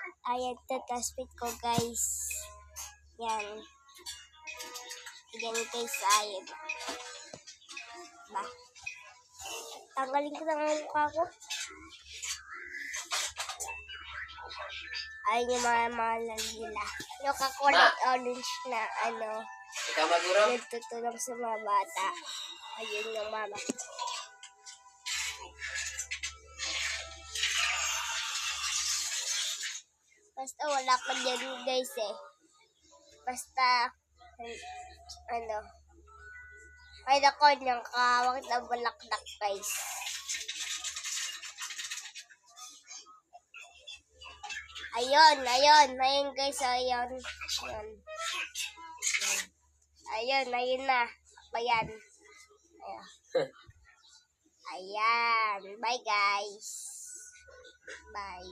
Ayan, tatasbit ko guys. Yan. Yan guys, ayan. Ba? Tanggalin ko na ang mukha ko. Ayun yung mga malan nila. Yung kakulay orange na nagtutulong sa mga bata. Ayun yung mama. Basta wala ka dyan guys eh. Basta, ay nako, yung kawag na bulaklak guys. Ayun guys, ayun. Ayun na. Ayan. Ayan. Bye guys. Bye.